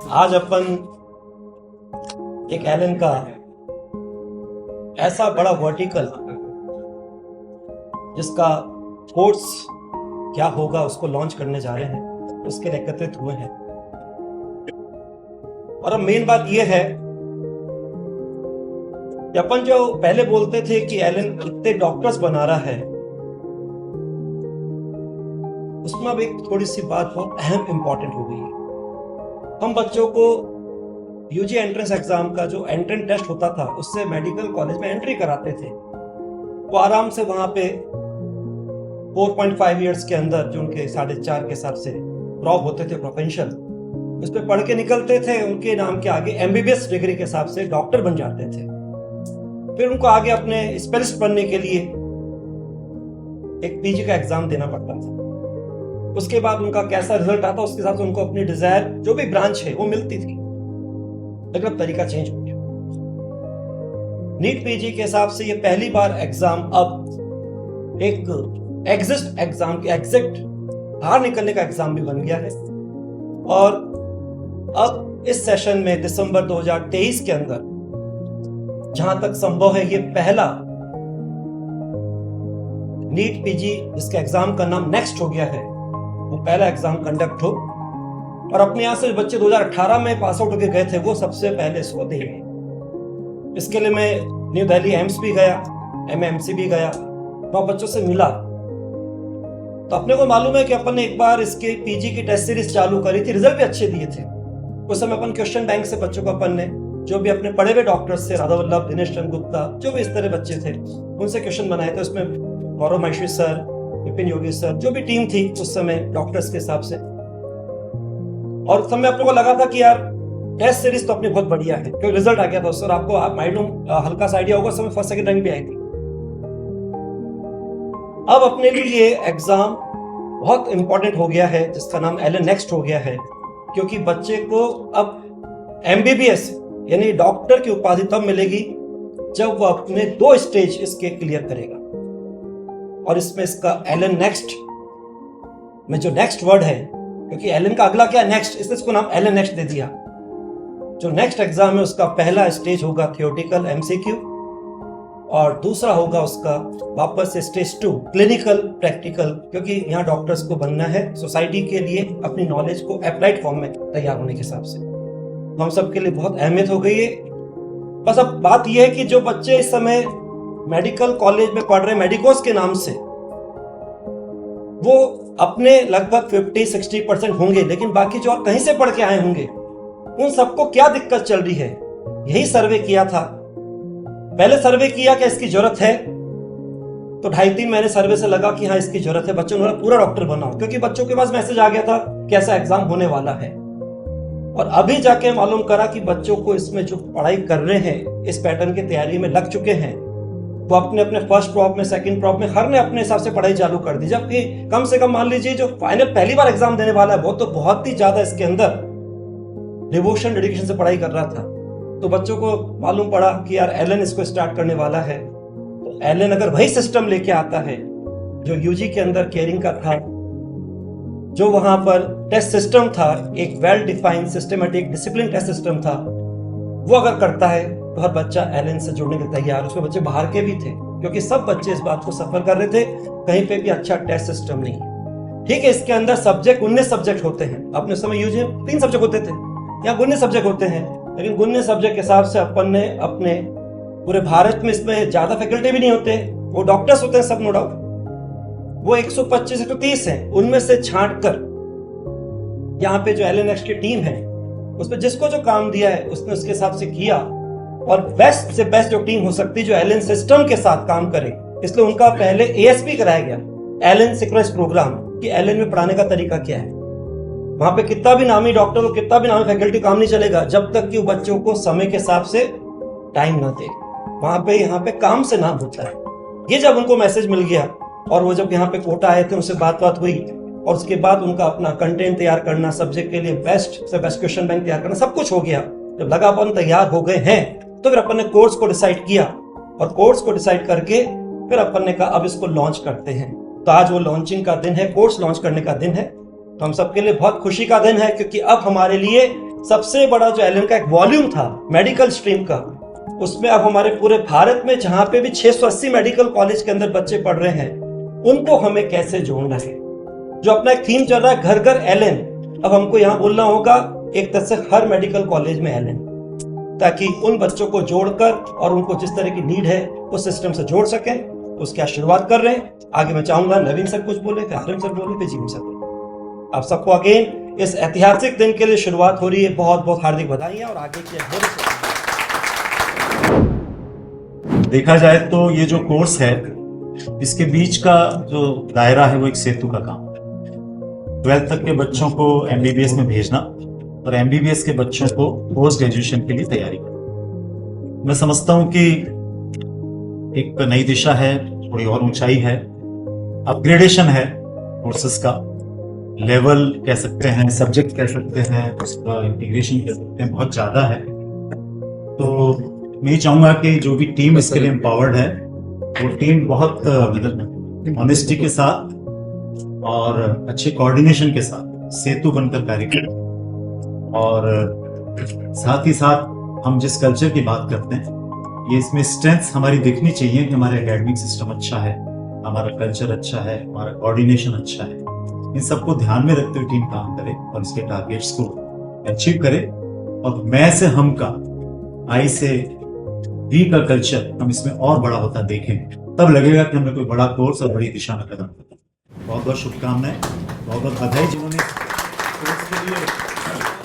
आज अपन एक एलन का ऐसा बड़ा वर्टिकल जिसका कोर्स क्या होगा उसको लॉन्च करने जा रहे हैं, उसके लिए एकत्रित हुए हैं। और अब मेन बात यह है कि अपन जो पहले बोलते थे कि एलन कितने डॉक्टर्स बना रहा है, उसमें अब एक थोड़ी सी बात बहुत अहम इंपॉर्टेंट हो गई है। हम बच्चों को यूजी एंट्रेंस एग्जाम का जो एंट्रेंस टेस्ट होता था उससे मेडिकल कॉलेज में एंट्री कराते थे। वो आराम से वहां पे 4.5 इयर्स के अंदर जो उनके 4.5 के हिसाब से प्रॉप होते थे प्रोफेशनल, उस पर पढ़ के निकलते थे। उनके नाम के आगे एमबीबीएस डिग्री के हिसाब से डॉक्टर बन जाते थे। फिर उनको आगे अपने स्पेशलिस्ट बनने के लिए एक पीजी का एग्जाम देना पड़ता था। उसके बाद उनका कैसा रिजल्ट आता उसके साथ उनको अपनी डिजायर जो भी ब्रांच है वो मिलती थी, लेकिन अब तरीका चेंज हो गया। नीट पीजी के हिसाब से ये पहली बार एग्जाम अब एक एग्जिस्ट एग्जाम के एग्जैक्ट बाहर निकलने का एग्जाम भी बन गया है। और अब इस सेशन में दिसंबर 2023 के अंदर जहां तक संभव है ये पहला नीट पीजी जिसका एग्जाम का नाम नेक्स्ट हो गया है, वो पहला एग्जाम कंडक्ट हो। और अपने यहां से बच्चे 2018 में पास आउट होकर गए थे वो सबसे पहले इसको देंगे। इसके लिए मैं न्यू दिल्ली एम्स भी गया, एमएमसी भी गया, वहां बच्चों से मिला। तो अपने को मालूम है कि अपन ने एक बार इसके पीजी की टेस्ट सीरीज चालू करी थी, रिजल्ट भी अच्छे दिए थे। उस समय अपन क्वेश्चन बैंक से बच्चों को अपन ने जो भी अपने पढ़े हुए डॉक्टर्स थे, राधा वल्लभ, दिनेश चंद्र गुप्ता, जो भी इस तरह बच्चे थे, उनसे क्वेश्चन बनाए थे। उसमें गौरव माहेश्वरी सर, विपिन योगी सर, जो भी टीम थी उस समय डॉक्टर्स के हिसाब से। और उस समय अपने को लगा था कि यार टेस्ट सीरीज तो अपनी बहुत बढ़िया है, क्योंकि रिजल्ट आ गया था सर। आपको माइंड हल्का सा आइडिया होगा, समय फर्स्ट सेकंड रैंक भी आई थी। अब अपने लिए ये एग्जाम बहुत इंपॉर्टेंट हो गया है जिसका नाम एलन नेक्स्ट हो गया है, क्योंकि बच्चे को अब एमबीबीएस यानी डॉक्टर की उपाधि तब मिलेगी जब वो अपने 2 स्टेज इसके क्लियर करेगा। और इसमें इसका एलन नेक्स्ट में जो नेक्स्ट वर्ड है, क्योंकि एलन का अगला क्या नेक्स्ट, इसलिए इसको नाम एलन नेक्स्ट दे दिया। जो नेक्स्ट एग्जाम है उसका पहला स्टेज होगा थियोरेटिकल एमसीक्यू, और दूसरा होगा उसका वापस से स्टेज 2 क्लिनिकल प्रैक्टिकल, क्योंकि यहाँ डॉक्टर्स को बनना है सोसाइटी के लिए अपनी नॉलेज को अप्लाइड फॉर्म में तैयार होने के हिसाब से। तो हम सबके लिए बहुत अहमियत हो गई है। बस अब बात यह है कि जो बच्चे इस समय मेडिकल कॉलेज में पढ़ रहे हैं मेडिकोस के नाम से, वो अपने लगभग 50-60% होंगे, लेकिन बाकी जो और कहीं से पढ़ के आए होंगे उन सबको क्या दिक्कत चल रही है, यही सर्वे किया था। पहले सर्वे किया कि इसकी जरूरत है, तो 2.5-3 महीने सर्वे से लगा कि हाँ इसकी जरूरत है, बच्चों ने पूरा डॉक्टर बनाओ, क्योंकि बच्चों के पास मैसेज आ गया था कि ऐसा एग्जाम होने वाला है। और अभी जाके मालूम करा कि बच्चों को इसमें जो पढ़ाई कर रहे हैं, इस पैटर्न की तैयारी में लग चुके हैं, वो अपने अपने फर्स्ट प्रॉप में, सेकंड प्रॉप में, हर ने अपने हिसाब से पढ़ाई चालू कर दी। जबकि कम से कम मान लीजिए जो फाइनल पहली बार एग्जाम देने वाला है वो तो बहुत ही ज्यादा इसके अंदर डिवोशन डेडिकेशन से पढ़ाई कर रहा था। तो बच्चों को मालूम पड़ा कि यार एलन इसको स्टार्ट करने वाला है, तो एलन अगर वही सिस्टम लेके आता है जो यूजी के अंदर केयरिंग का था, जो वहां पर टेस्ट सिस्टम था, एक well defined systematic discipline test system था, वो अगर करता है तो हर बच्चा एलन से जुड़ने के तैयार। उसमें बच्चे बाहर के भी थे, क्योंकि सब बच्चे इस बात को सफर कर रहे थे, कहीं पे भी अच्छा टेस्ट सिस्टम नहीं। ठीक है, इसके अंदर सब्जेक्ट 19 सब्जेक्ट होते हैं। अपने समय यूजी 3 सब्जेक्ट होते थे, यहाँ 19 सब्जेक्ट होते हैं। लेकिन 19 सब्जेक्ट के हिसाब से अपन ने अपने पूरे भारत में इसमें ज्यादा फैकल्टी भी नहीं होते, वो डॉक्टर्स होते हैं सब, नो डाउट। वो 125-130 हैं, उनमें से छांट कर यहाँ पे जो एलन नेक्स्ट की टीम है उसमें जिसको जो काम दिया है उसने उसके हिसाब से किया। और बेस्ट से बेस्ट जो टीम हो सकती है जो एलन सिस्टम के साथ काम करे, इसलिए उनका पहले एएसपी कराया गया, एलन सिक्वेंस प्रोग्राम, कि एलन में पढ़ाने का तरीका क्या है। वहां पे कितना भी नामी डॉक्टर हो, कितना भी नामी फैकल्टी, काम नहीं चलेगा जब तक कि वो बच्चों को समय के हिसाब से टाइम ना दे। वहां पे यहाँ पे काम से नाम होता है। ये जब उनको मैसेज मिल गया और वो जब यहाँ पे कोटा आए थे, उनसे बात हुई, और उसके बाद उनका अपना कंटेंट तैयार करना, सब्जेक्ट के लिए बेस्ट से बेस्ट क्वेश्चन बैंक तैयार करना, सब कुछ हो गया। जब लगा अपन तैयार हो गए हैं तो फिर अपन ने कोर्स को डिसाइड किया, और कोर्स को डिसाइड करके फिर अपन ने कहा अब इसको लॉन्च करते हैं। तो आज वो लॉन्चिंग का दिन है, कोर्स लॉन्च करने का दिन है। तो हम सबके लिए बहुत खुशी का दिन है, क्योंकि अब हमारे लिए सबसे बड़ा जो एलन का एक वॉल्यूम था मेडिकल स्ट्रीम का, उसमें अब हमारे पूरे भारत में जहां पे भी 680 मेडिकल कॉलेज के अंदर बच्चे पढ़ रहे हैं, उनको हमें कैसे जोड़ना है। जो अपना एक थीम चल रहा है घर घर एलन, अब हमको यहाँ बोलना होगा एक तरह से हर मेडिकल कॉलेज में एलन, ताकि उन बच्चों को जोड़कर और उनको जिस तरह की नीड है उस सिस्टम से जोड़ सकें। उसकी आज शुरुआत कर रहे हैं। आगे मैं चाहूंगा नवीन सर कुछ बोले, फिर आर्यन सर बोले, फिर जीवन सर बोले। आप सबको अगेन इस ऐतिहासिक दिन के लिए शुरुआत हो रही है, बहुत बहुत हार्दिक बधाइयां और आगे की देखा जाए तो ये जो कोर्स है, इसके बीच का जो दायरा है वो एक सेतु का काम है। 12th तक के बच्चों को एमबीबीएस में भेजना और एमबीबीएस के बच्चों को पोस्ट ग्रेजुएशन के लिए तैयारी करना। मैं समझता हूं कि एक नई दिशा है, थोड़ी और ऊंचाई है, अपग्रेडेशन है कोर्सेस का, लेवल कह सकते हैं, सब्जेक्ट कह सकते हैं, उसका इंटीग्रेशन कह सकते हैं, बहुत ज्यादा है। तो मैं ये चाहूंगा कि जो भी टीम इसके लिए एम्पावर्ड है, वो टीम बहुत ऑनेस्टी के साथ और अच्छे कोऑर्डिनेशन के साथ सेतु बनकर कार्य करे। और साथ ही साथ हम जिस कल्चर की बात करते हैं, ये इसमें स्ट्रेंथ हमारी देखनी चाहिए कि हमारा एकेडमिक सिस्टम अच्छा है, हमारा कल्चर अच्छा है, हमारा कोऑर्डिनेशन अच्छा है। इन सबको ध्यान में रखते हुए टीम काम करे और इसके टारगेट्स को अचीव करे। और मैं से हम का, आई से वी का कल्चर हम इसमें और बड़ा होता देखें, तब लगेगा कि हमने कोई बड़ा कोर्स और बड़ी दिशा में कदम रखा। बहुत बहुत शुभकामनाएं, बहुत बहुत बधाई जिन्होंने कोर्स के लिए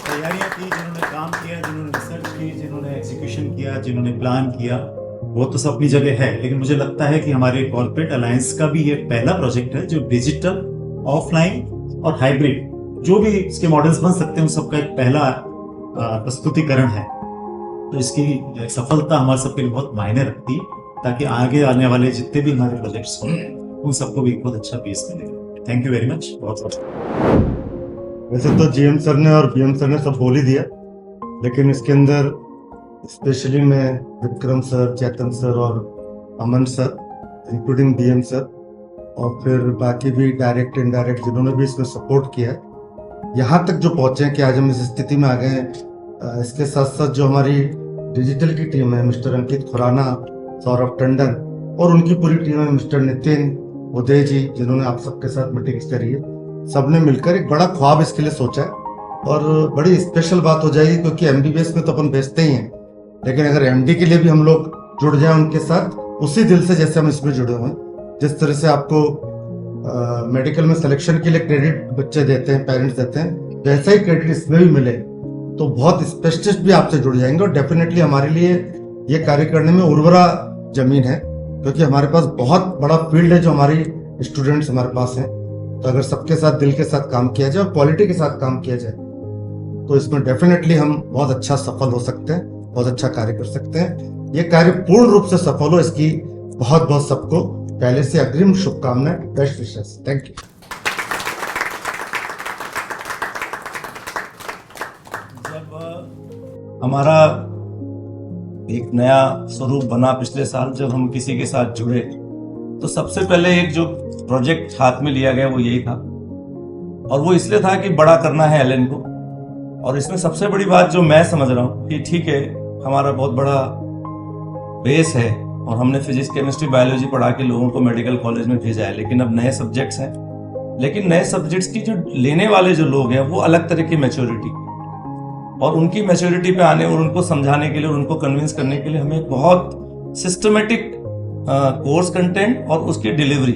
तैयारियां की, जिन्होंने काम किया, जिन्होंने रिसर्च की, जिन्होंने एग्जीक्यूशन किया, जिन्होंने प्लान किया, वो तो सब अपनी जगह है। लेकिन मुझे लगता है कि हमारे कॉर्पोरेट अलायंस का भी ये पहला प्रोजेक्ट है जो डिजिटल, ऑफलाइन और हाइब्रिड जो भी इसके मॉडल्स बन सकते हैं उन सबका एक पहला प्रस्तुतिकरण है। तो इसकी सफलता हमारे सबके लिए बहुत मायने रखती है, ताकि आगे आने वाले जितने भी हमारे प्रोजेक्ट्स हों उन सबको भी बहुत अच्छा बेस मिलेगा। Thank you very much. बहुत वैसे तो जीएम सर ने और बीएम सर ने सब बोल ही दिया, लेकिन इसके अंदर स्पेशली मैं विक्रम सर, चेतन सर और अमन सर, इंक्लूडिंग बीएम सर, और फिर बाकी भी डायरेक्ट इनडायरेक्ट जिन्होंने भी इसमें सपोर्ट किया है, यहाँ तक जो पहुँचे हैं कि आज हम इस स्थिति में आ गए हैं। इसके साथ साथ जो हमारी डिजिटल की टीम है, मिस्टर अंकित खुराना, सौरभ टंडन और उनकी पूरी टीम है, मिस्टर नितिन उदय जी, जिन्होंने आप सबके साथ मीटिंग्स करी है, सबने मिलकर एक बड़ा ख्वाब इसके लिए सोचा है। और बड़ी स्पेशल बात हो जाएगी क्योंकि एमबीबीएस में तो अपन भेजते ही हैं, लेकिन अगर एमडी के लिए भी हम लोग जुड़ जाए उनके साथ उसी दिल से जैसे हम इसमें जुड़े हुए हैं, जिस तरह से आपको मेडिकल में सिलेक्शन के लिए क्रेडिट बच्चे देते हैं, पेरेंट्स देते हैं, वैसा ही क्रेडिट इसमें भी मिले तो बहुत स्पेशलिस्ट भी आपसे जुड़ जाएंगे। और डेफिनेटली हमारे लिए ये कार्य करने में उर्वरा जमीन है, क्योंकि हमारे पास बहुत बड़ा फील्ड है जो हमारी स्टूडेंट्स हमारे पास हैं। तो अगर सबके साथ दिल के साथ काम किया जाए और क्वालिटी के साथ काम किया जाए तो इसमें डेफिनेटली हम बहुत अच्छा सफल हो सकते हैं, बहुत अच्छा कार्य कर सकते हैं। ये कार्य पूर्ण रूप से सफल हो, इसकी बहुत बहुत सबको पहले से अग्रिम शुभकामनाएं, बेस्ट विशेस। Thank you. जब हमारा एक नया स्वरूप बना पिछले साल, जब हम किसी के साथ जुड़े, तो सबसे पहले एक जो प्रोजेक्ट हाथ में लिया गया वो यही था, और वो इसलिए था कि बड़ा करना है एलन को। और इसमें सबसे बड़ी बात जो मैं समझ रहा हूँ कि ठीक है, हमारा बहुत बड़ा बेस है और हमने फिजिक्स, केमिस्ट्री, बायोलॉजी पढ़ा के लोगों को मेडिकल कॉलेज में भेजा है, लेकिन अब नए सब्जेक्ट्स हैं। लेकिन नए सब्जेक्ट्स की जो लेने वाले जो लोग हैं वो अलग तरह की मैच्योरिटी, और उनकी मैच्योरिटी पे आने और उनको समझाने के लिए और उनको कन्विंस करने के लिए हमें बहुत सिस्टमेटिक कोर्स कंटेंट और उसकी डिलीवरी।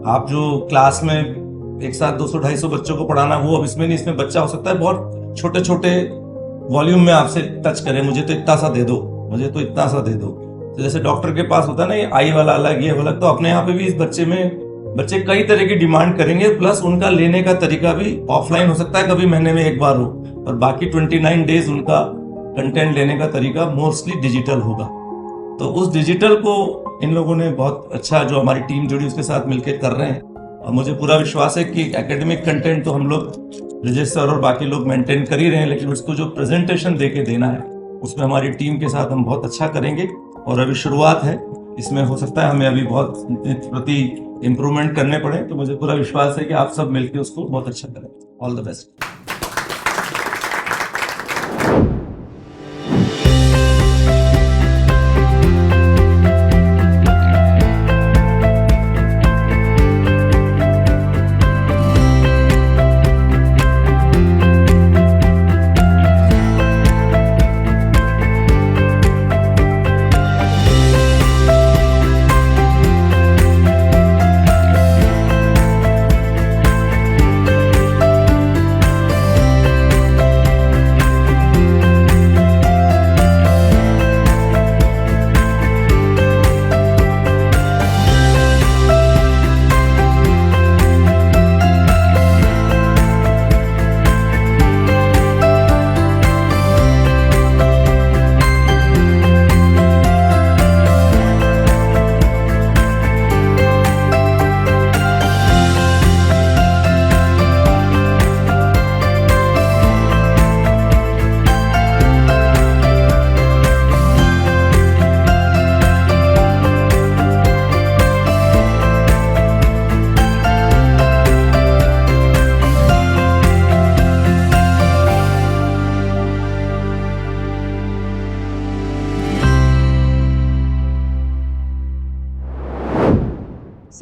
आप जो क्लास में एक साथ 200-250 बच्चों को पढ़ाना, वो अब इसमें नहीं। इसमें बच्चा हो सकता है बहुत छोटे छोटे वॉल्यूम में आपसे टच करे, मुझे तो इतना सा दे दो, मुझे तो इतना सा दे दो। तो जैसे डॉक्टर के पास होता है ना, ये आई वाला अलग, ये अलग, तो अपने यहाँ पे भी इस बच्चे कई तरह की डिमांड करेंगे। प्लस उनका लेने का तरीका भी ऑफलाइन हो सकता है, कभी महीने में एक बार हो, और बाकी 29 डेज उनका कंटेंट लेने का तरीका मोस्टली डिजिटल होगा। तो उस डिजिटल को इन लोगों ने बहुत अच्छा, जो हमारी टीम जुड़ी उसके साथ मिलकर कर रहे हैं। और मुझे पूरा विश्वास है कि एकेडमिक कंटेंट तो हम लोग रजिस्टर और बाकी लोग मेंटेन कर ही रहे हैं, लेकिन उसको जो प्रेजेंटेशन दे के देना है उसमें हमारी टीम के साथ हम बहुत अच्छा करेंगे। और अभी शुरुआत है, इसमें हो सकता है हमें अभी बहुत प्रति इम्प्रूवमेंट करने पड़े, तो मुझे पूरा विश्वास है कि आप सब मिलकर उसको बहुत अच्छा करें। All the best.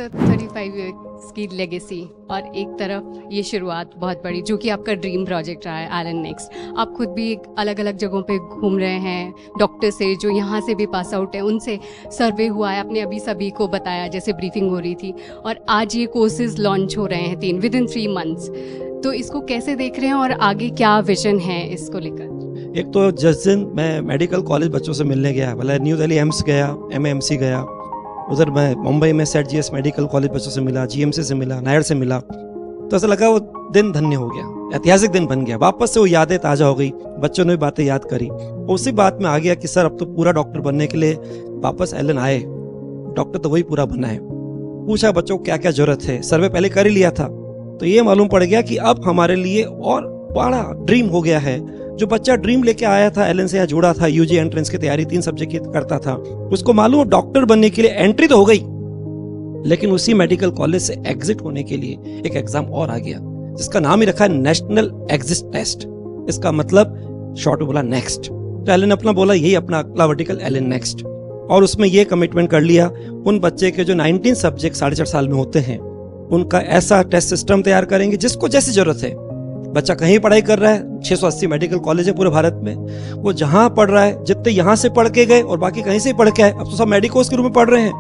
Sir 35 years की लेगेसी और एक तरफ ये शुरुआत बहुत बड़ी, जो कि आपका ड्रीम प्रोजेक्ट रहा है एलन नेक्स्ट। आप खुद भी अलग अलग जगहों पे घूम रहे हैं, डॉक्टर से जो यहाँ से भी पास आउट है उनसे सर्वे हुआ है, आपने अभी सभी को बताया जैसे ब्रीफिंग हो रही थी, और आज ये कोर्सेज लॉन्च हो रहे हैं 3 विदिन 3 मंथ्स। तो इसको कैसे देख रहे हैं और आगे क्या विजन है इसको लेकर? एक तो जिस दिन मैं मेडिकल कॉलेज बच्चों से मिलने गया, भले न्यू दिल्ली एम्स गया, MAMC गया, उधर मैं मुंबई में सेट GS मेडिकल कॉलेज बच्चों से मिला, GMC से मिला, नायर से मिला, तो ऐसा लगा वो दिन धन्य हो गया, ऐतिहासिक दिन बन गया। वापस से वो यादें ताज़ा हो गई, बच्चों ने भी बातें याद करी। उसी बात में आ गया कि सर अब तो पूरा डॉक्टर बनने के लिए वापस एलन आए, डॉक्टर तो वही पूरा बना है। पूछा बच्चों को क्या क्या जरूरत है, सर्वे पहले कर ही लिया था, तो ये मालूम पड़ गया कि अब हमारे लिए और बड़ा ड्रीम हो गया है। जो बच्चा ड्रीम लेके आया था, एलन से यहाँ जुड़ा था, UG एंट्रेंस की तैयारी 3 सब्जेक्ट की करता था, उसको मालूम डॉक्टर बनने के लिए एंट्री तो हो गई, लेकिन उसी मेडिकल कॉलेज से एग्जिट होने के लिए एक एग्जाम और आ गया, जिसका नाम ही रखा है नेशनल एग्जिट टेस्ट। इसका मतलब शॉर्ट में बोला नेक्स्ट। तो एलन अपना बोला यही अपना अगला वर्टिकल एलन नेक्स्ट, और उसमें ये कमिटमेंट कर लिया उन बच्चे के जो 19 सब्जेक्ट 4.5 साल में होते हैं, उनका ऐसा टेस्ट सिस्टम तैयार करेंगे जिसको जैसी जरूरत है। बच्चा कहीं पढ़ाई कर रहा है, 680 मेडिकल कॉलेज है पूरे भारत में, वो जहां पढ़ रहा है, जितने यहां से पढ़ के गए और बाकी कहीं से ही पढ़ के आए, अब तो सब मेडिकोस के रूप में पढ़ रहे हैं,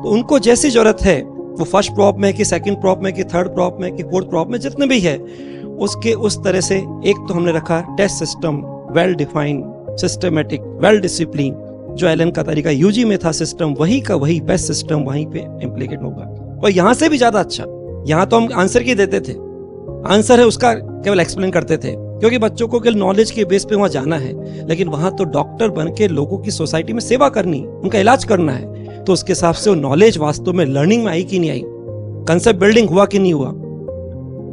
तो उनको जैसी जरूरत है, वो फर्स्ट प्रॉप में कि सेकंड प्रॉप में कि थर्ड प्रॉप में कि फोर्थ प्रॉप में, जितने भी है उसके उस तरह से एक तो हमने रखा test system well defined, systematic, well discipline. जो एलन का तरीका UG में था सिस्टम, वही का वही बेस्ट सिस्टम वहीं पे इम्प्लीकेट होगा, और यहाँ से भी ज्यादा अच्छा। यहाँ तो हम आंसर की देते थे, आंसर है उसका केवल एक्सप्लेन करते थे, क्योंकि बच्चों को केवल नॉलेज के बेस पे वहां जाना है, लेकिन वहां तो डॉक्टर बन के लोगों की सोसाइटी में सेवा करनी, उनका इलाज करना है। तो उसके हिसाब से वो नॉलेज वास्तव में लर्निंग में आई कि नहीं आई, कंसेप्ट बिल्डिंग हुआ कि नहीं हुआ,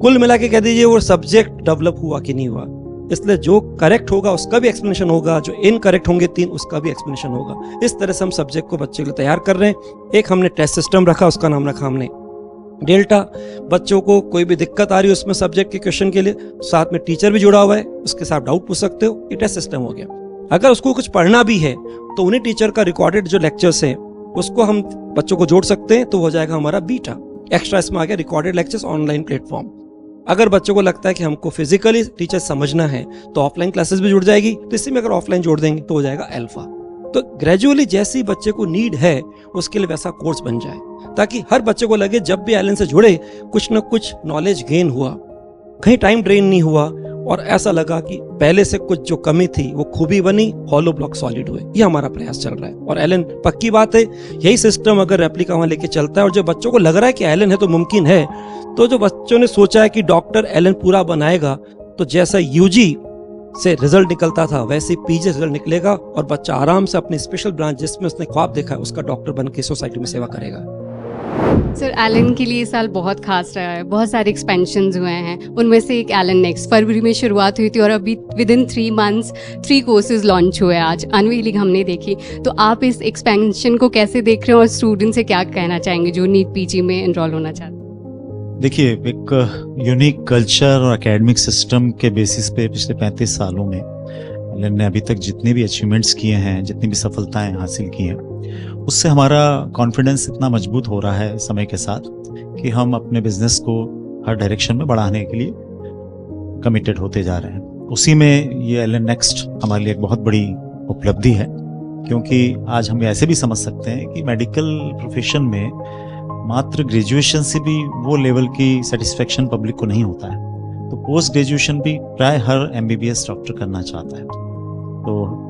कुल मिला के कह दीजिए वो सब्जेक्ट डेवलप हुआ कि नहीं हुआ। इसलिए जो करेक्ट होगा उसका भी एक्सप्लेनेशन होगा, जो इनकरेक्ट होंगे 3 उसका भी एक्सप्लेनेशन होगा। इस तरह से हम सब्जेक्ट को बच्चे के लिए तैयार कर रहे हैं। एक हमने टेस्ट सिस्टम रखा, उसका नाम रखा हमने डेल्टा। बच्चों को कोई भी दिक्कत आ रही है उसमें सब्जेक्ट के क्वेश्चन के लिए, साथ में टीचर भी जुड़ा हुआ है, उसके साथ डाउट पूछ सकते हो, ये टेस्ट सिस्टम हो गया। अगर उसको कुछ पढ़ना भी है तो उन्हीं टीचर का रिकॉर्डेड जो लेक्चर्स है उसको हम बच्चों को जोड़ सकते हैं, तो हो जाएगा हमारा बीटा। एक्स्ट्रा इसमें आ गया रिकॉर्डेड लेक्चर्स ऑनलाइन प्लेटफॉर्म। अगर बच्चों को लगता है कि हमको फिजिकली टीचर समझना है तो ऑफलाइन क्लासेस भी जुड़ जाएगी, तो इसी में अगर ऑफलाइन जोड़ देंगे तो हो जाएगा अल्फा। तो ग्रेजुअली जैसी बच्चे को नीड है उसके लिए वैसा कोर्स बन जाए, ताकि हर बच्चे को लगे जब भी एलन से जुड़े कुछ न कुछ नॉलेज गेन हुआ, कहीं टाइम ड्रेन नहीं हुआ, और ऐसा लगा कि पहले से कुछ जो कमी थी वो खूबी बनी, हॉलो ब्लॉक सॉलिड हुए। ये हमारा प्रयास चल रहा है। और एलन पक्की बात है, यही सिस्टम अगर रेप्लिका वहां लेके चलता है और जो बच्चों को लग रहा है कि एलन है तो मुमकिन है, तो जो बच्चों ने सोचा है कि डॉक्टर एलन पूरा बनाएगा, तो जैसा UG से रिजल्ट निकलता था वैसे PG रिजल्ट निकलेगा, और बच्चा आराम से अपनी स्पेशल ब्रांच जिसमें उसने ख्वाब देखा है उसका डॉक्टर बन के सोसाइटी में सेवा करेगा। सर एलन के लिए साल बहुत खास रहा है, बहुत सारे एक्सपेंशंस हुए हैं, उनमें से एक एलन नेक्स्ट फरवरी में शुरुआत हुई थी और अभी विदिन 3 मंथ्स 3 कोर्सेज लॉन्च हुए। आज अनवीलिंग हमने देखी, तो आप इस एक्सपेंशन को कैसे देख रहे हैं और स्टूडेंट से क्या कहना चाहेंगे जो नीट PG में एनरोल होना चाहते हैं? देखिए, एक यूनिक कल्चर और एकेडमिक सिस्टम के बेसिस पे पिछले 35 सालों में एलन ने अभी तक जितने भी अचीवमेंट्स किए हैं, जितनी भी सफलताएं हासिल की हैं, उससे हमारा कॉन्फिडेंस इतना मजबूत हो रहा है समय के साथ कि हम अपने बिजनेस को हर डायरेक्शन में बढ़ाने के लिए कमिटेड होते जा रहे हैं। उसी में ये एलन नेक्स्ट हमारे लिए एक बहुत बड़ी उपलब्धि है, क्योंकि आज हम ऐसे भी समझ सकते हैं कि मेडिकल प्रोफेशन में मात्र ग्रेजुएशन से भी वो लेवल की सेटिस्फेक्शन पब्लिक को नहीं होता है, तो पोस्ट ग्रेजुएशन भी प्राय हर MBBS डॉक्टर करना चाहता है। तो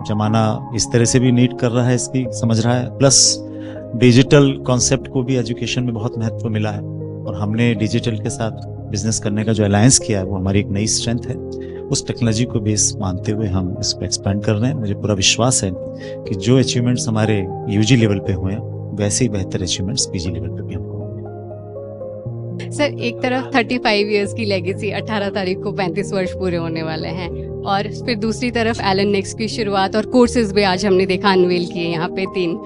जमाना इस तरह से भी नीड कर रहा है, इसकी समझ रहा है, प्लस डिजिटल कॉन्सेप्ट को भी एजुकेशन में बहुत महत्व मिला है, और हमने डिजिटल के साथ बिजनेस करने का जो अलायंस किया है वो हमारी एक नई स्ट्रेंथ है। उस टेक्नोलॉजी को बेस मानते हुए हम इसको एक्सपेंड कर रहे हैं। मुझे पूरा विश्वास है कि जो अचीवमेंट्स हमारे UG लेवल पे हुए हैं वैसे ही बेहतर अचीवमेंट्स PG लेवल पे भी हमको होंगे। सर एक तरफ 35 इयर्स की लेगेसी, 18 तारीख को 35 वर्ष पूरे होने वाले हैं, और फिर दूसरी तरफ एलन नेक्स्ट की शुरुआत और कोर्सेज भी आज हमने देखा अनवील किए यहाँ पे 3,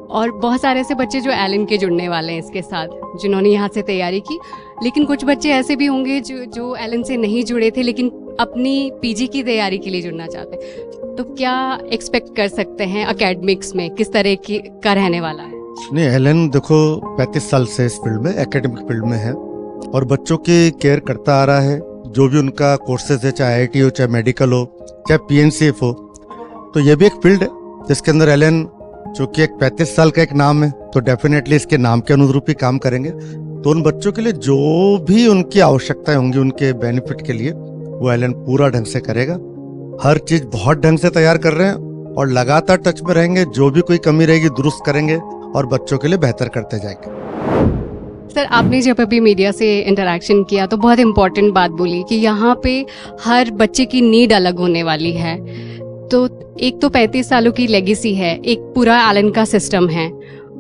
और बहुत सारे ऐसे बच्चे जो एलन के जुड़ने वाले हैं इसके साथ, जिन्होंने यहाँ से तैयारी की। लेकिन कुछ बच्चे ऐसे भी होंगे जो एलन से नहीं जुड़े थे लेकिन अपनी PG की तैयारी के लिए जुड़ना चाहते हैं। तो क्या एक्सपेक्ट कर सकते हैं एकेडमिक्स में, किस तरह की का रहने वाला है? नहीं, एलन देखो 35 साल से इस फील्ड में, एकेडमिक फील्ड में है और बच्चों की केयर करता आ रहा है। जो भी उनका कोर्सेज है, चाहे आईटी हो, चाहे मेडिकल हो, चाहे पीएनसीएफ हो, तो ये भी एक फील्ड है जिसके अंदर एलन, जो कि एक 35 साल का एक नाम है, तो डेफिनेटली इसके नाम के अनुरूप ही काम करेंगे। तो उन बच्चों के लिए जो भी उनकी आवश्यकताएं होंगी, उनके बेनिफिट के लिए, वो एलन पूरा ढंग से करेगा। हर चीज बहुत ढंग से तैयार कर रहे हैं और लगातार टच में रहेंगे। जो भी कोई कमी रहेगी दुरुस्त करेंगे और बच्चों के लिए बेहतर करते जाएंगे। सर, आपने जब अभी मीडिया से इंटरेक्शन किया तो बहुत इम्पोर्टेंट बात बोली कि यहाँ पे हर बच्चे की नीड अलग होने वाली है। तो एक तो 35 सालों की लेगेसी है, एक पूरा एलन का सिस्टम है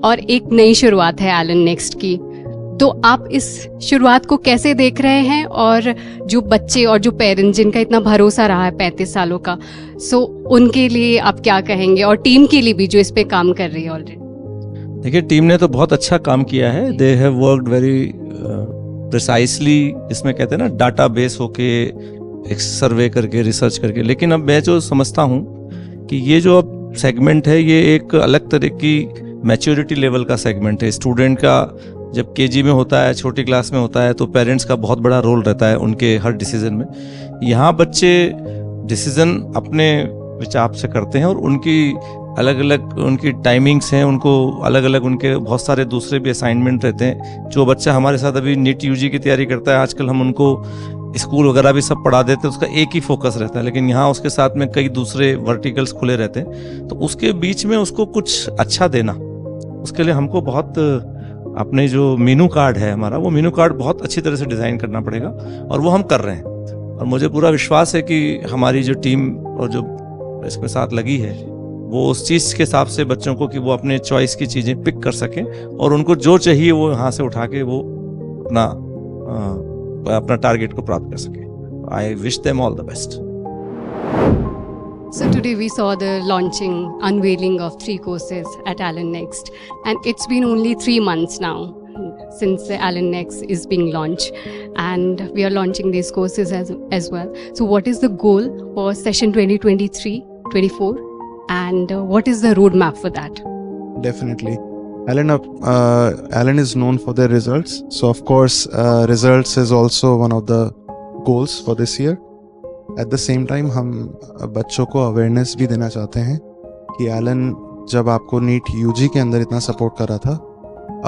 और एक नई शुरुआत है एलन नेक्स्ट की। तो आप इस शुरुआत को कैसे देख रहे हैं, और जो बच्चे और जो पेरेंट्स जिनका इतना भरोसा रहा है 35 सालों का, सो उनके लिए आप क्या कहेंगे, और टीम के लिए भी जो इस पे काम कर रही है ऑलरेडी? देखिए, टीम ने तो बहुत अच्छा काम किया है। They have worked very precisely, इसमें कहते हैं ना डाटा बेस होके एक सर्वे करके रिसर्च करके। लेकिन अब मैं जो समझता हूँ कि ये जो अब सेगमेंट है, ये एक अलग तरह की मैच्योरिटी लेवल का सेगमेंट है। स्टूडेंट का जब केजी में होता है, छोटी क्लास में होता है, तो पेरेंट्स का बहुत बड़ा रोल रहता है उनके हर डिसीजन में। यहाँ बच्चे डिसीजन अपने विचार से करते हैं और उनकी अलग अलग उनकी टाइमिंग्स हैं, उनको अलग अलग उनके बहुत सारे दूसरे भी असाइनमेंट रहते हैं। जो बच्चा हमारे साथ अभी नीट यूजी की तैयारी करता है, आजकल हम उनको स्कूल वगैरह भी सब पढ़ा देते हैं, उसका एक ही फोकस रहता है। लेकिन यहाँ उसके साथ में कई दूसरे वर्टिकल्स खुले रहते हैं, तो उसके बीच में उसको कुछ अच्छा देना, उसके लिए हमको बहुत अपने जो मेनू कार्ड है हमारा, वो मेनू कार्ड बहुत अच्छी तरह से डिज़ाइन करना पड़ेगा और वो हम कर रहे हैं। और मुझे पूरा विश्वास है कि हमारी जो टीम और जो इसमें साथ लगी है, वो उस चीज़ के हिसाब से बच्चों को कि वो अपने चॉइस की चीज़ें पिक कर सकें और उनको जो चाहिए वो यहाँ से उठा के वो अपना टारगेट को प्राप्त कर सकें। I wish them all the best. So today we saw the launching, unveiling of 3 courses at Allen Next, and it's been only 3 months now since the Allen Next is being launched, and we are launching these courses as well. So what is the goal for session 2023-24, and what is the roadmap for that? Definitely. Allen is known for their results. So of course, results is also one of the goals for this year. At the same time, हम बच्चों को awareness भी देना चाहते हैं कि Elon जब आपको नीट यूजी के अंदर इतना सपोर्ट कर रहा था,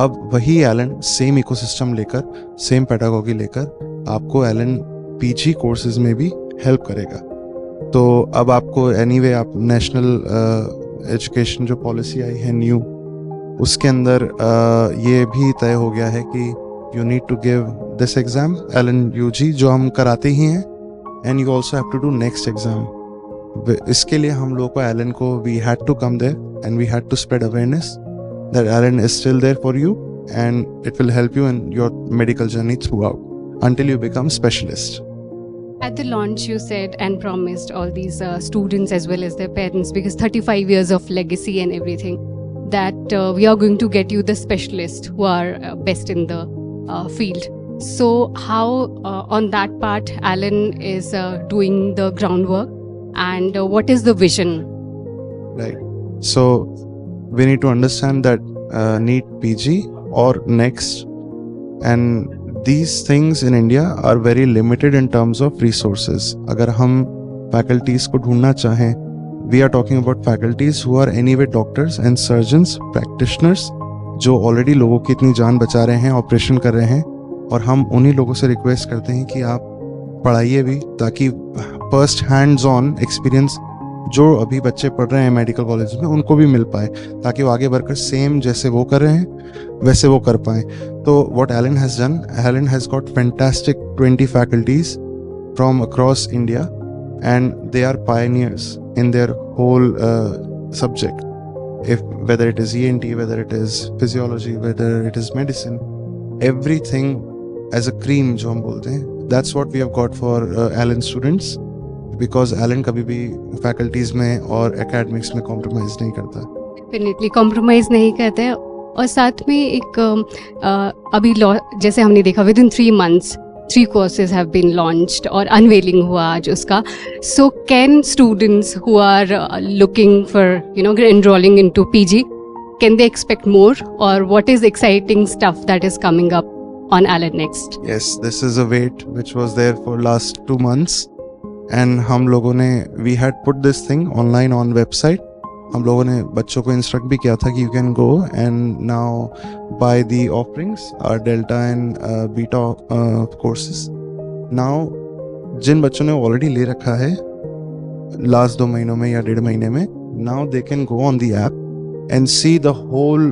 अब वही एलन सेम इकोसिस्टम लेकर, सेम पेडागोगी लेकर आपको एलन पीजी कोर्सेज में भी हेल्प करेगा। तो अब आपको एनीवे आप नेशनल एजुकेशन जो पॉलिसी आई है न्यू, उसके अंदर ये भी तय हो गया है कि you need to give this exam Allen UG, जो हम कराते ही हैं, and you also have to do next exam. इसके लिए हम लोग को एलन को we had to come there and we had to spread awareness that Allen is still there for you and it will help you in your medical journey throughout until you become specialist. At the launch, you said and promised all these students as well as their parents, because 35 years of legacy and everything, that we are going to get you the specialists who are best in the field. So how on that part Allen is doing the groundwork, and what is the vision? Right. So we need to understand that NEET PG or next, and these things in India are very limited in terms of resources. अगर हम faculties को ढूंढना चाहें, we are talking about faculties who are anyway doctors and surgeons, practitioners, जो already लोगों की इतनी जान बचा रहे हैं, ऑपरेशन कर रहे हैं, और हम उन्हीं लोगों से रिक्वेस्ट करते हैं कि आप पढ़ाइए भी, ताकि फर्स्ट हैंड्स ऑन एक्सपीरियंस जो अभी बच्चे पढ़ रहे हैं मेडिकल कॉलेज में उनको भी मिल पाए, ताकि वो आगे बढ़कर सेम जैसे वो कर रहे हैं वैसे वो कर पाएँ। तो what Allen has done, Allen has got fantastic 20 faculties from across India, and they are pioneers in their whole subject. Whether it is ENT, whether it is physiology, whether it is medicine, everything as a cream जो हम बोलते हैं, that's what we have got for Allen students, because Allen कभी भी faculties में और academics में compromise नहीं करता। Definitely compromise नहीं करते हैं। और साथ में एक अभी जैसे हमने देखा within 3 months 3 courses have been launched और unveiling हुआ आज उसका। So can students who are looking for enrolling into PG can they expect more, or what is exciting stuff that is coming up on Allen Next? Yes, this is a wait which was there for last 2 months, and हम लोगों ने we had put this thing online on website. हम लोगों ने बच्चों को instruct भी किया था कि you can go and now buy the offerings, Delta and Beta courses. Now जिन बच्चों ने ऑलरेडी ले रखा है लास्ट 2 महीनों में या 1.5 महीने में, now they can go on the app and see the whole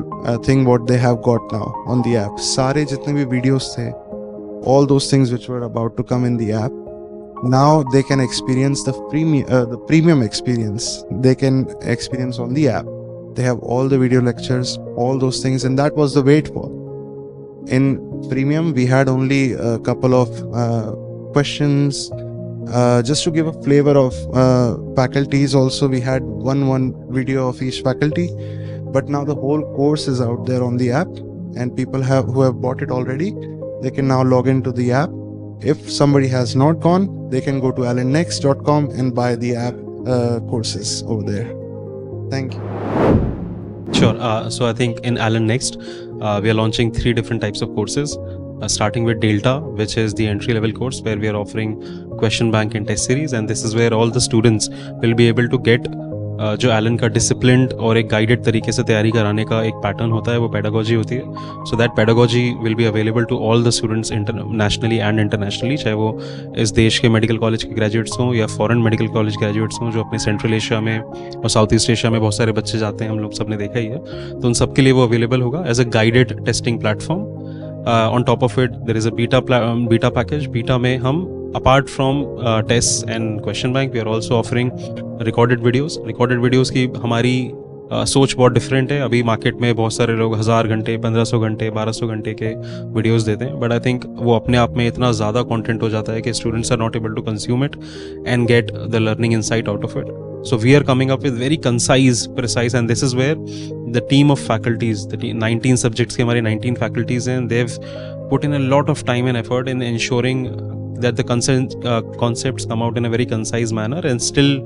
thing what they have got now on the app. सारे जितने भी videos थे, all those things which were about to come in the app, now they can experience the premium experience. They can experience on the app. They have all the video lectures, all those things, and that was the wait for. In premium, we had only a couple of questions. Just to give a flavor of faculties also, we had one video of each faculty, but now the whole course is out there on the app, and people who have bought it already, they can now log into the app. If somebody has not gone, they can go to allennext.com and buy the app courses over there. Thank you. Sure. So I think in Allen Next, we are launching 3 different types of courses. Starting with Delta, which is the entry-level course where we are offering question bank and test series, and this is where all the students will be able to get जो एलन का disciplined और एक guided तरीके से तैयारी कराने का एक पैटर्न होता है, वो पेडागोजी होती है. So that pedagogy will be available to all the students nationally and internationally, चाहे वो इस देश के मेडिकल कॉलेज के ग्रेजुएट्स हों या फॉरेन मेडिकल कॉलेज ग्रेजुएट्स हों, जो अपने सेंट्रल एशिया में और साउथ ईस्ट एशिया में बहुत सारे बच्चे जाते हैं, हम लोग सब ने देखा ही है. तो उन सब के लिए वो अवेलेबल होगा as a guided testing platform. On top of it, there is a beta package. Beta में हम apart from tests and question bank, we are also offering recorded videos. Recorded videos की हमारी सोच बहुत डिफरेंट है. अभी market में बहुत सारे लोग 1000 घंटे, 1500 घंटे, 1200 घंटे के वीडियोस देते हैं, बट आई थिंक वो अपने आप में इतना ज़्यादा कंटेंट हो जाता है कि students are not able to consume it and get the learning insight out of it. So we are coming up with very concise, precise, and this is where the team of faculties, 19 subjects के हमारे 19 faculties हैं, they've put in a lot of time and effort in ensuring that the concepts come out in a very concise manner and still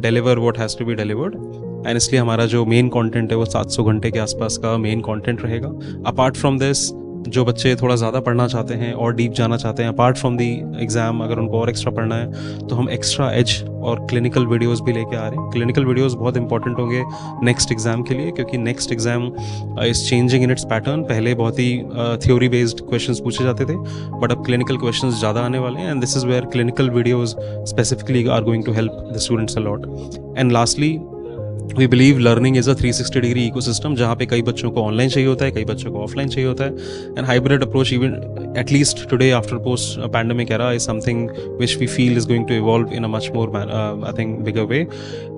deliver what has to be delivered. And इसलिए हमारा जो main content है वो 700 घंटे के आसपास का main content रहेगा. अपार्ट फ्रॉम दिस, जो बच्चे थोड़ा ज़्यादा पढ़ना चाहते हैं और डीप जाना चाहते हैं अपार्ट फ्रॉम दी एग्ज़ाम, अगर उनको और एक्स्ट्रा पढ़ना है तो हम एक्स्ट्रा एज और क्लिनिकल वीडियोस भी लेके आ रहे हैं. क्लिनिकल वीडियोस बहुत इंपॉर्टेंट होंगे नेक्स्ट एग्ज़ाम के लिए, क्योंकि next exam is changing in its pattern. पहले बहुत ही थ्योरी बेस्ड क्वेश्चंस पूछे जाते थे, बट अब क्लिनिकल क्वेश्चंस ज़्यादा आने वाले हैं, and this is where clinical videos specifically are going to help the students a lot. And lastly, we believe learning is a 360 degree ecosystem, जहाँ पे कई बच्चों को ऑनलाइन चाहिए होता है, कई बच्चों को ऑफलाइन चाहिए होता है, and hybrid approach even at least today after post pandemic era is something which we feel is going to evolve in a much more I think bigger way.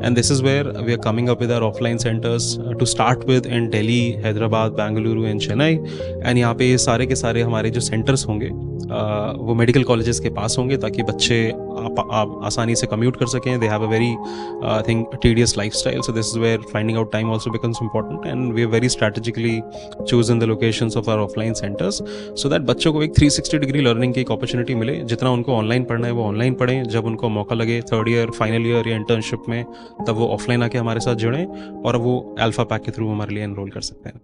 And this is where we are coming up with our offline centres to start with in Delhi, Hyderabad, Bengaluru and Chennai. And यहाँ पे सारे के सारे हमारे जो centres होंगे वो medical colleges के पास होंगे, ताकि बच्चे आसानी से कम्यूट कर सकें. They have a very I think tedious life style, so this is where finding out time also becomes important, and we have very strategically chosen the locations of our offline centers so that बच्चों को एक 360 degree learning की एक opportunity मिले. जितना उनको online पढ़ना है वो ऑनलाइन पढ़ें, जब उनको मौका लगे 3rd ईयर, फाइनल ईयर या इंटर्नशिप में, तब वो ऑफलाइन आके हमारे साथ जुड़ें और वो अल्फा पैक के थ्रू हमारे लिए एनरोल कर सकते हैं.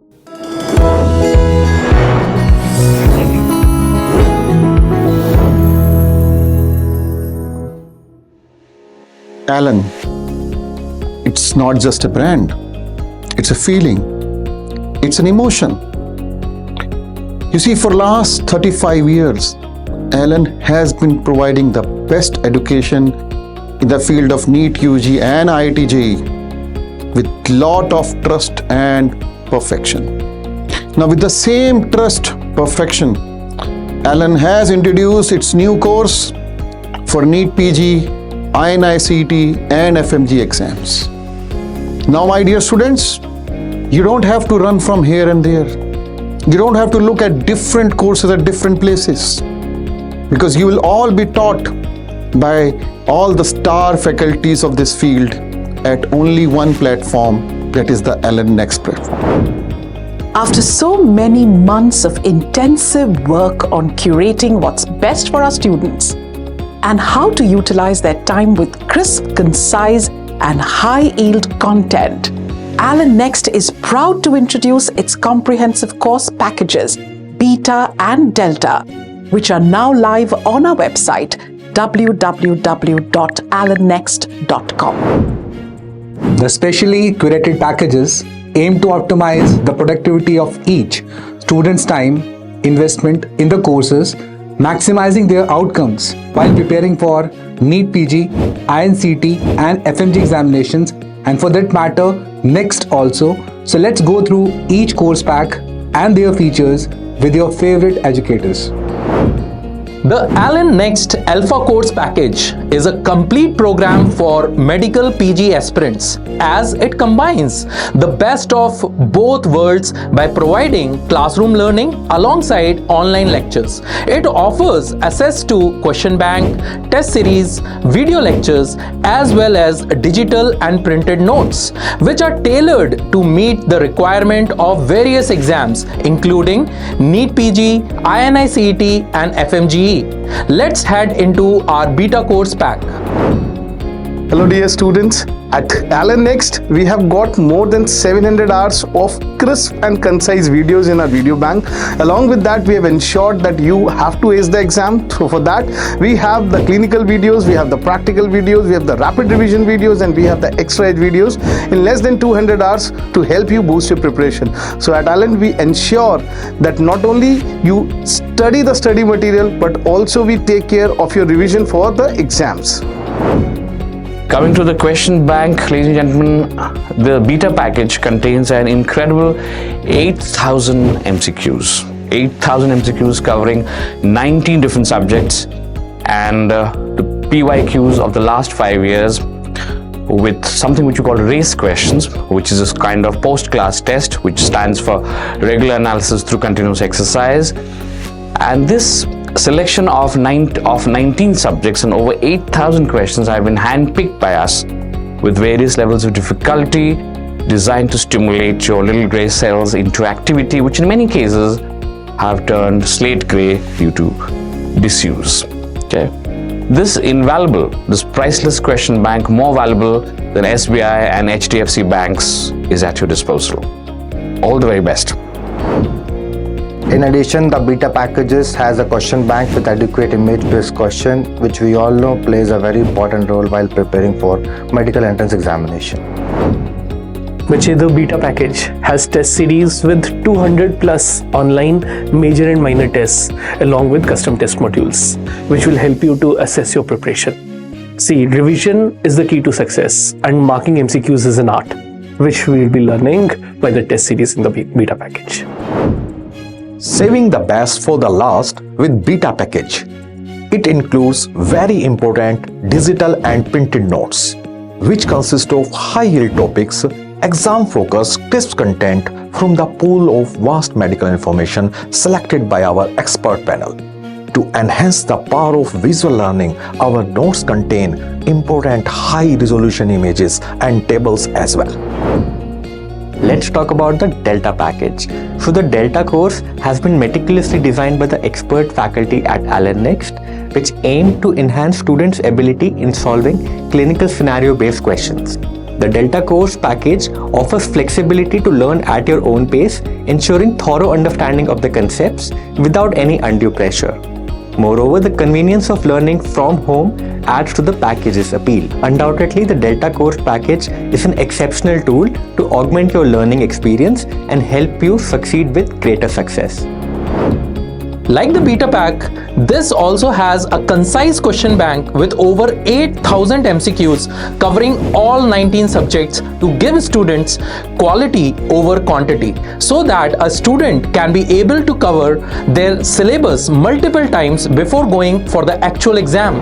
Allen, it's not just a brand, it's a feeling, it's an emotion. You see, for last 35 years, Allen has been providing the best education in the field of NEET UG and IIT JEE with lot of trust and perfection. Now with the same trust, perfection, Allen has introduced its new course for NEET PG, INI-CET and FMG exams. Now my dear students, you don't have to run from here and there. You don't have to look at different courses at different places, because you will all be taught by all the star faculties of this field at only one platform, that is the Allen Next platform. After so many months of intensive work on curating what's best for our students and how to utilize their time with crisp, concise, and high-yield content, Alan Next is proud to introduce its comprehensive course packages, Beta and Delta, which are now live on our website www.alannext.com. The specially curated packages aim to optimize the productivity of each student's time investment in the courses, maximizing their outcomes while preparing for NEET PG, INCT and FMG examinations, and for that matter, Next also. So let's go through each course pack and their features with your favorite educators. The Alan Next Alpha Course Package is a complete program for medical PG aspirants, as it combines the best of both worlds by providing classroom learning alongside online lectures. It offers access to question bank, test series, video lectures, as well as digital and printed notes, which are tailored to meet the requirement of various exams, including NEET PG, INICET and FMGE. Let's head into our beta course pack. Hello dear students, at Alan Next we have got more than 700 hours of crisp and concise videos in our video bank. Along with that, we have ensured that you have to ace the exam. So for that, we have the clinical videos, we have the practical videos, we have the rapid revision videos, and we have the extra edge videos in less than 200 hours to help you boost your preparation. So at Alan, we ensure that not only you study the study material, but also we take care of your revision for the exams. Coming to the question bank, ladies and gentlemen, the beta package contains an incredible 8,000 MCQs. 8,000 MCQs covering 19 different subjects, and the PYQs of the last 5 years with something which we call race questions, which is a kind of post-class test which stands for regular analysis through continuous exercise. And this selection of 19 subjects and over 8,000 questions have been handpicked by us with various levels of difficulty, designed to stimulate your little grey cells into activity which in many cases have turned slate grey due to disuse. Okay, this priceless question bank, more valuable than SBI and HDFC banks, is at your disposal. All the very best. In addition, the beta packages has a question bank with adequate image-based question, which we all know plays a very important role while preparing for medical entrance examination. The beta package has test series with 200 plus online major and minor tests along with custom test modules, which will help you to assess your preparation. See, revision is the key to success and marking MCQs is an art, which we will be learning by the test series in the beta package. Saving the best for the last with beta package. It includes very important digital and printed notes, which consist of high-yield topics, exam-focused crisp content from the pool of vast medical information selected by our expert panel. To enhance the power of visual learning, our notes contain important high-resolution images and tables as well. Let's talk about the Delta package. So the Delta course has been meticulously designed by the expert faculty at Alan Next, which aim to enhance students' ability in solving clinical scenario-based questions. The Delta course package offers flexibility to learn at your own pace, ensuring thorough understanding of the concepts without any undue pressure. Moreover, the convenience of learning from home adds to the package's appeal. Undoubtedly, the Delta course package is an exceptional tool to augment your learning experience and help you succeed with greater success. Like the beta pack, this also has a concise question bank with over 8,000 MCQs covering all 19 subjects to give students quality over quantity, so that a student can be able to cover their syllabus multiple times before going for the actual exam.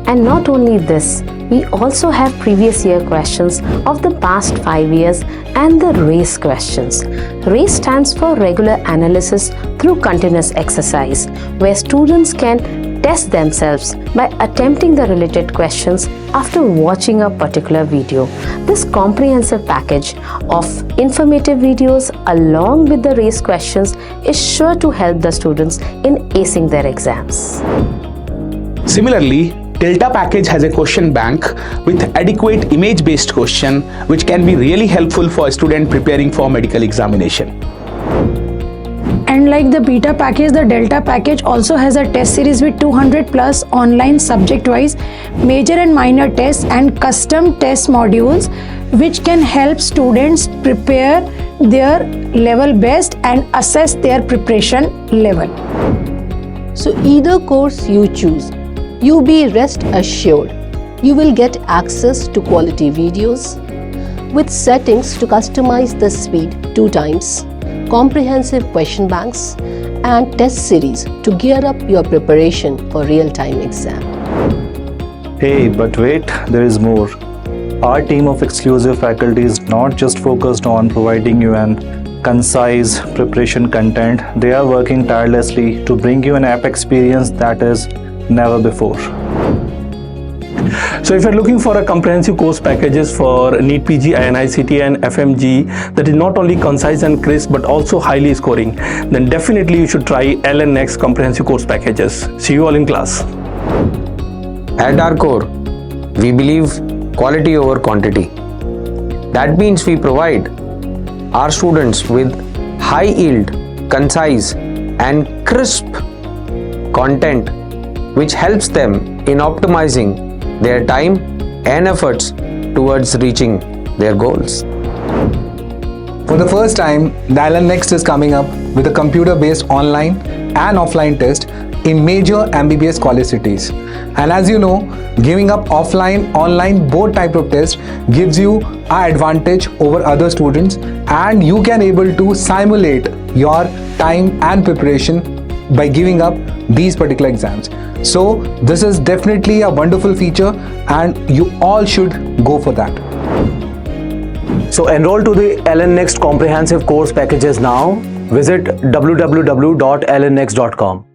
And not only this, we also have previous year questions of the past 5 years and the RACE questions. RACE stands for Regular Analysis Through Continuous Exercise, where students can test themselves by attempting the related questions after watching a particular video. This comprehensive package of informative videos along with the RACE questions is sure to help the students in acing their exams. Similarly, Delta package has a question bank with adequate image-based question which can be really helpful for a student preparing for medical examination. And like the beta package, the Delta package also has a test series with 200 plus online subject-wise major and minor tests and custom test modules which can help students prepare their level best and assess their preparation level. So either course you choose, you be rest assured you will get access to quality videos with settings to customize the speed 2 times, comprehensive question banks and test series to gear up your preparation for real-time exam. Hey, but wait, there is more. Our team of exclusive faculty is not just focused on providing you an concise preparation content, they are working tirelessly to bring you an app experience that is never before. So if you're looking for a comprehensive course packages for NEET PG, INICT and FMG that is not only concise and crisp but also highly scoring, then definitely you should try LN Next comprehensive course packages. See you all in class. At our core, we believe quality over quantity. That means we provide our students with high yield, concise and crisp content which helps them in optimizing their time and efforts towards reaching their goals. For the first time, the LN Next is coming up with a computer-based online and offline test in major MBBS college cities. And as you know, giving up offline, online, both type of tests gives you an advantage over other students, and you can able to simulate your time and preparation by giving up these particular exams. So this is definitely a wonderful feature and you all should go for that. So enroll to the LN Next comprehensive course packages now. Visit www.lnnext.com.